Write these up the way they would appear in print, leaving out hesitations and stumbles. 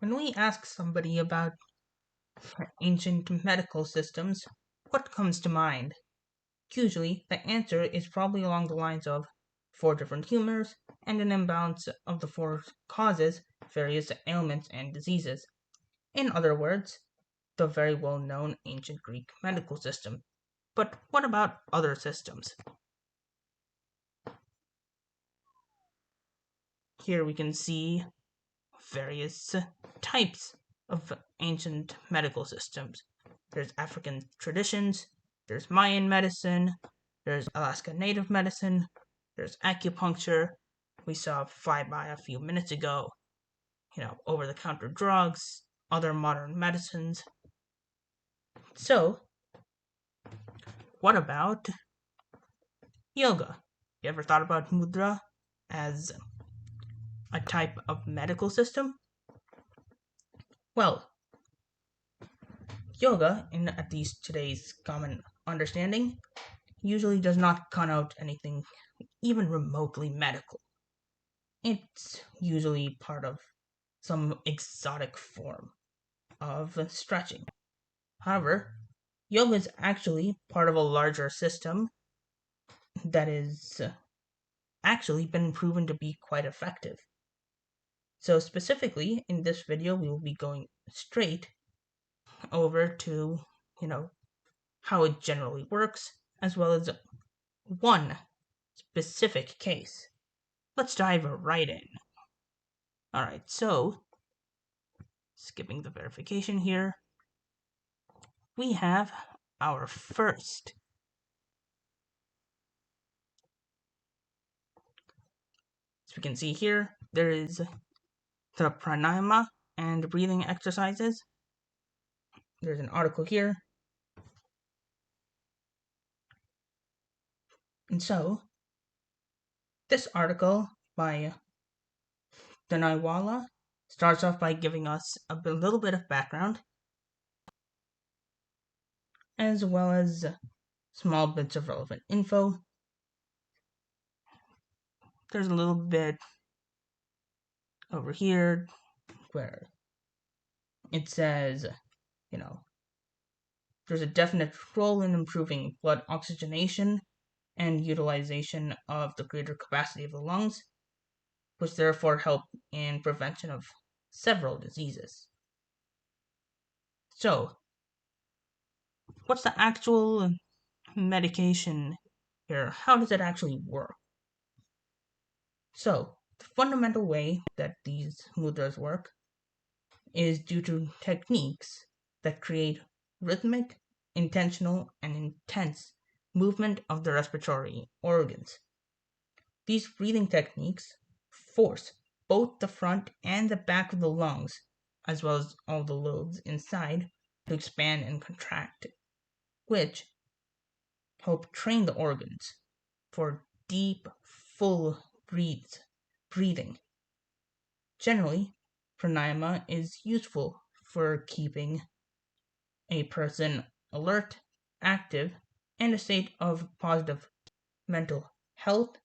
When we ask somebody about ancient medical systems, what comes to mind? Usually, the answer is probably along the lines of four different humors and an imbalance of the four causes various ailments and diseases. In other words, the very well known ancient Greek medical system. But what about other systems? Here we can see various types of ancient medical systems. There's African traditions, there's Mayan medicine, there's Alaska Native medicine, there's acupuncture. We saw Bi a few minutes ago, over the counter drugs, other modern medicines. So, what about yoga? You ever thought about mudra as a type of medical system? Well, yoga, in at least today's common understanding, usually does not connote anything even remotely medical. It's usually part of some exotic form of stretching. However, yoga is actually part of a larger system that is actually been proven to be quite effective. So specifically, in this video, we will be going straight over to, you know, how it generally works, as well as one specific case. Let's dive right in. Alright, so, skipping the verification here, we have our first. As we can see here, there is the pranayama and breathing exercises. There's an article here. And so, this article by Danaiwala starts off by giving us a little bit of background, as well as small bits of relevant info. There's a little bit over here where it says, there's a definite role in improving blood oxygenation and utilization of the greater capacity of the lungs, which therefore help in prevention of several diseases. So, what's the actual medication here? How does it actually work? So, the fundamental way that these mudras work is due to techniques that create rhythmic, intentional, and intense movement of the respiratory organs. These breathing techniques force both the front and the back of the lungs, as well as all the lobes inside, to expand and contract, which help train the organs for deep, full breathing. Generally, pranayama is useful for keeping a person alert, active, and a state of positive mental health,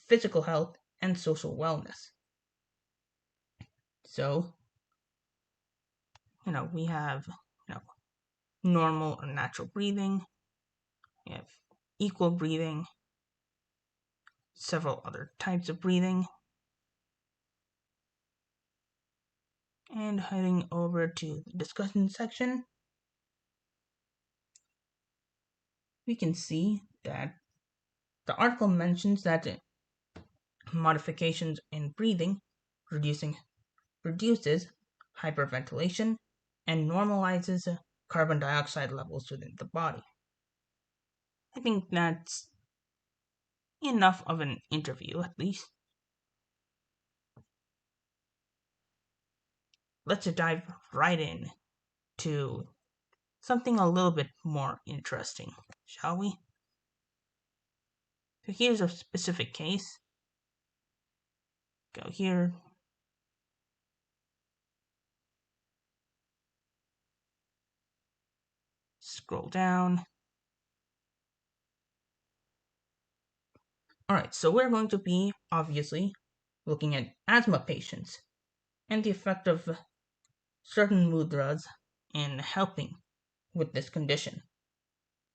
physical health, and social wellness. So, we have, normal or natural breathing, we have equal breathing, several other types of breathing, and heading over to the discussion section, we can see that the article mentions that modifications in breathing reduces hyperventilation and normalizes carbon dioxide levels within the body. I think that's enough of an interview, at least. Let's dive right in to something a little bit more interesting, shall we? So here's a specific case. Go here. Scroll down. Alright, so we're going to be, obviously, looking at asthma patients and the effect of certain mudras in helping with this condition.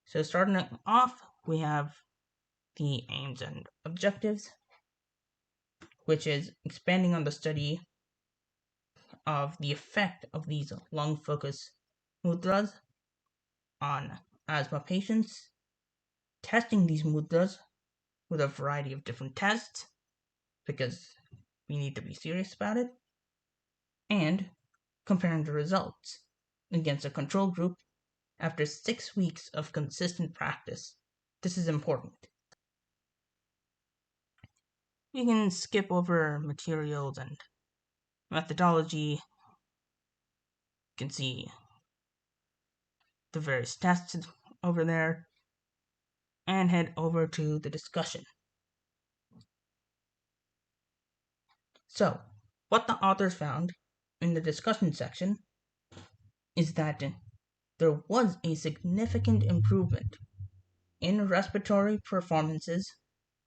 So, starting off, we have the aims and objectives, which is expanding on the study of the effect of these lung focus mudras on asthma patients, testing these mudras with a variety of different tests because we need to be serious about it, and comparing the results against a control group after 6 weeks of consistent practice. This is important. We can skip over materials and methodology. You can see the various tests over there and head over to the discussion. So, what the authors found in the discussion section is that there was a significant improvement in respiratory performances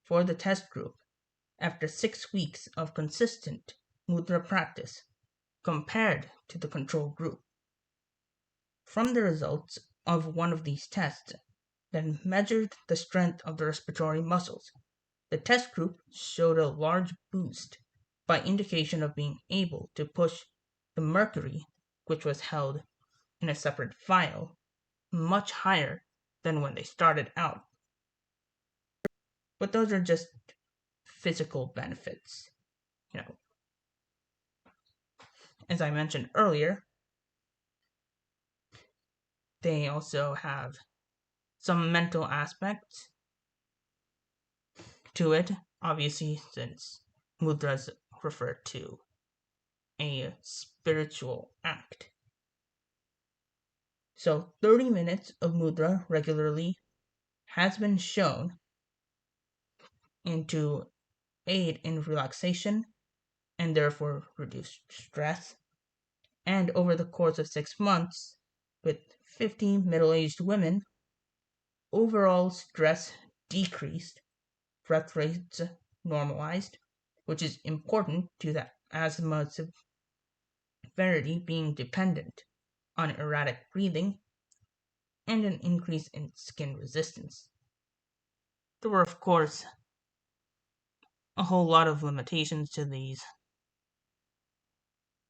for the test group after 6 weeks of consistent mudra practice compared to the control group. From the results of one of these tests that measured the strength of the respiratory muscles, the test group showed a large boost by indication of being able to push the mercury, which was held in a separate vial, much higher than when they started out. But those are just physical benefits. You know, as I mentioned earlier, they also have some mental aspects to it, obviously, since mudras refer to a spiritual act. So, 30 minutes of mudra regularly has been shown to aid in relaxation and therefore reduce stress. And over the course of 6 months, with 50 middle aged women, overall stress decreased, breath rates normalized, which is important to the asthma severity being dependent on erratic breathing, and an increase in skin resistance. There were, of course, a whole lot of limitations to these.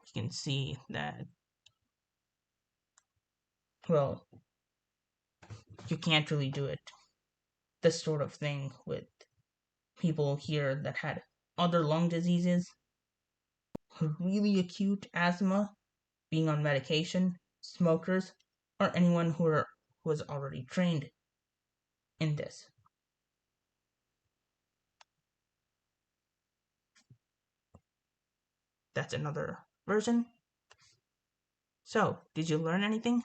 You can see that, well, you can't really do it, this sort of thing, with people here that had other lung diseases, really acute asthma, being on medication, smokers, or anyone who was already trained in this. That's another version. So, did you learn anything?